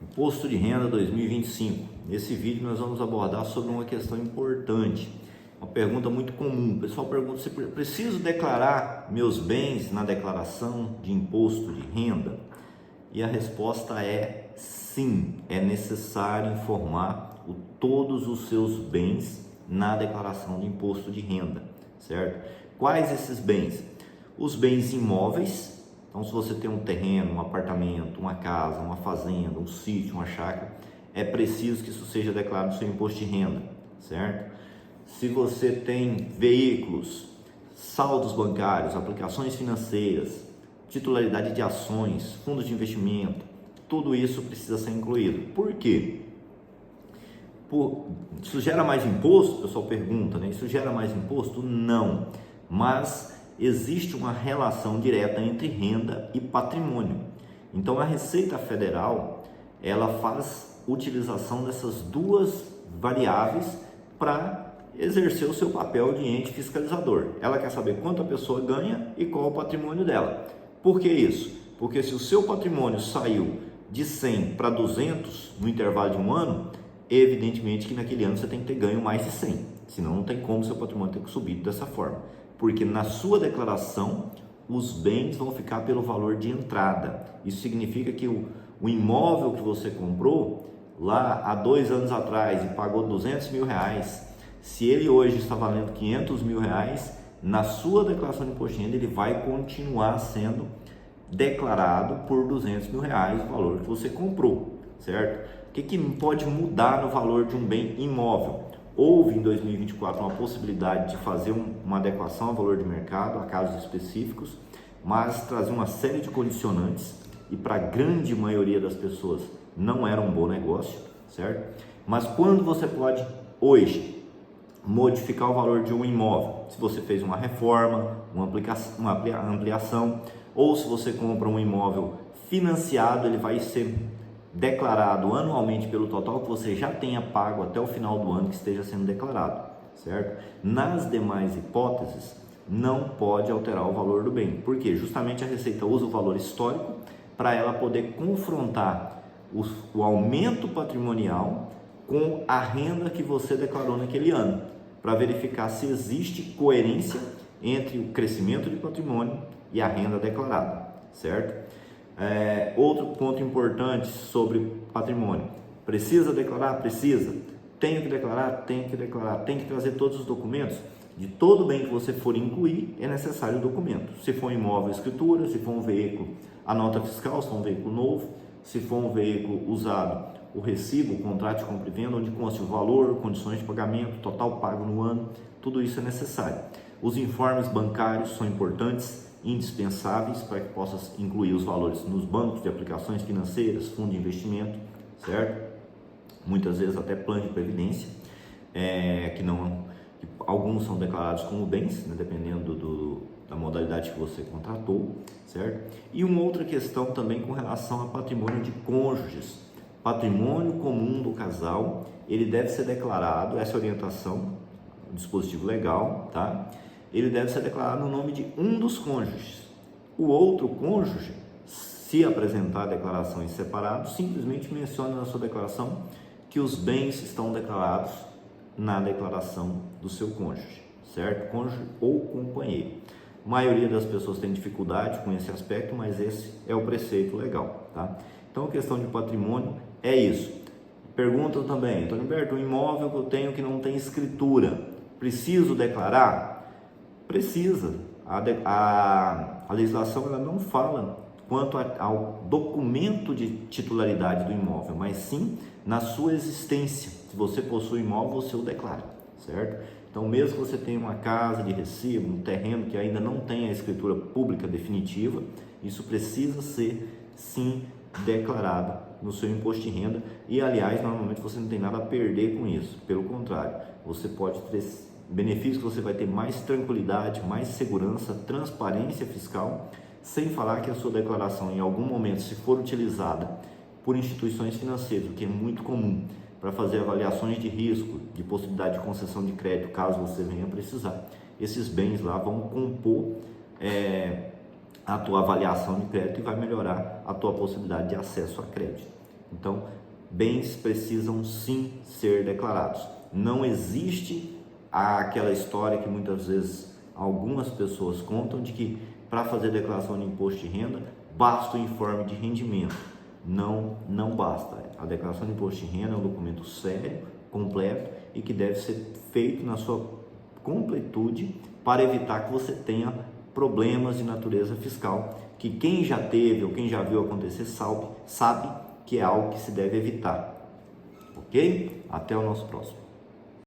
Imposto de Renda 2025. Nesse vídeo nós vamos abordar sobre uma questão importante, uma pergunta muito comum. O pessoal pergunta se preciso declarar meus bens na declaração de imposto de renda? E a resposta é sim, é necessário informar todos os seus bens na declaração de imposto de renda, certo? Quais esses bens? Os bens imóveis. Então, se você tem um terreno, um apartamento, uma casa, uma fazenda, um sítio, uma chácara, é preciso que isso seja declarado no seu imposto de renda, certo? Se você tem veículos, saldos bancários, aplicações financeiras, titularidade de ações, fundos de investimento, tudo isso precisa ser incluído. Por quê? Isso gera mais imposto? O pessoal pergunta, né? Isso gera mais imposto? Não, mas existe uma relação direta entre renda e patrimônio. Então a Receita Federal, ela faz utilização dessas duas variáveis para exercer o seu papel de ente fiscalizador. Ela quer saber quanto a pessoa ganha e qual é o patrimônio dela. Por que isso? Porque se o seu patrimônio saiu de 100 para 200 no intervalo de um ano, evidentemente que naquele ano você tem que ter ganho mais de 100, senão não tem como seu patrimônio ter subido dessa forma, porque na sua declaração os bens vão ficar pelo valor de entrada. Isso significa que o imóvel que você comprou lá há 2 anos atrás e pagou 200 mil reais, se ele hoje está valendo 500 mil reais, na sua declaração de imposto de renda ele vai continuar sendo declarado por 200 mil reais o valor que você comprou, certo? O que pode mudar no valor de um bem imóvel? Houve em 2024 uma possibilidade de fazer uma adequação ao valor de mercado, a casos específicos, mas trazia uma série de condicionantes e para a grande maioria das pessoas não era um bom negócio, certo? Mas quando você pode hoje modificar o valor de um imóvel? Se você fez uma reforma, uma ampliação, ou se você compra um imóvel financiado, ele vai ser declarado anualmente pelo total que você já tenha pago até o final do ano que esteja sendo declarado, certo? Nas demais hipóteses, não pode alterar o valor do bem, porque justamente a Receita usa o valor histórico para ela poder confrontar o aumento patrimonial com a renda que você declarou naquele ano, para verificar se existe coerência entre o crescimento de patrimônio e a renda declarada, certo? Outro ponto importante sobre patrimônio: precisa declarar? Precisa. Tenho que declarar? Tenho que declarar. Tem que trazer todos os documentos? De todo bem que você for incluir, é necessário o documento. Se for um imóvel, escritura. Se for um veículo, a nota fiscal, se for um veículo novo. Se for um veículo usado, o recibo, o contrato de compra e venda, onde consta o valor, condições de pagamento, total pago no ano, tudo isso é necessário. Os informes bancários são importantes, indispensáveis para que possa incluir os valores nos bancos de aplicações financeiras, fundo de investimento, certo? Muitas vezes até plano de previdência, que alguns são declarados como bens, né, dependendo da modalidade que você contratou, certo? E uma outra questão também com relação a patrimônio de cônjuges. Patrimônio comum do casal, ele deve ser declarado, essa orientação, dispositivo legal, tá? Ele deve ser declarado no nome de um dos cônjuges. O outro cônjuge, se apresentar a declaração em separado, simplesmente menciona na sua declaração que os bens estão declarados na declaração do seu cônjuge, certo? Cônjuge ou companheiro. A maioria das pessoas tem dificuldade com esse aspecto, mas esse é o preceito legal, tá? Então, a questão de patrimônio é isso. Perguntam também: Antônio Humberto, um imóvel que eu tenho que não tem escritura, preciso declarar? Precisa. A legislação ela não fala quanto ao documento de titularidade do imóvel, mas sim na sua existência. Se você possui imóvel, você o declara, certo? Então, mesmo que você tenha uma casa de recibo, um terreno que ainda não tem a escritura pública definitiva, isso precisa ser, sim, declarado no seu imposto de renda. E, aliás, normalmente você não tem nada a perder com isso. Pelo contrário, você pode ter benefícios que você vai ter mais tranquilidade, mais segurança, transparência fiscal, sem falar que a sua declaração, em algum momento, se for utilizada por instituições financeiras, o que é muito comum, para fazer avaliações de risco, de possibilidade de concessão de crédito, caso você venha precisar, esses bens lá vão compor a tua avaliação de crédito e vai melhorar a tua possibilidade de acesso a crédito. Então, bens precisam sim ser declarados. Não existe aquela história que muitas vezes algumas pessoas contam de que para fazer declaração de imposto de renda basta o informe de rendimento. Não basta. A declaração de imposto de renda é um documento sério, completo e que deve ser feito na sua completude para evitar que você tenha problemas de natureza fiscal, que quem já teve ou quem já viu acontecer sabe que é algo que se deve evitar. Ok? Até o nosso próximo.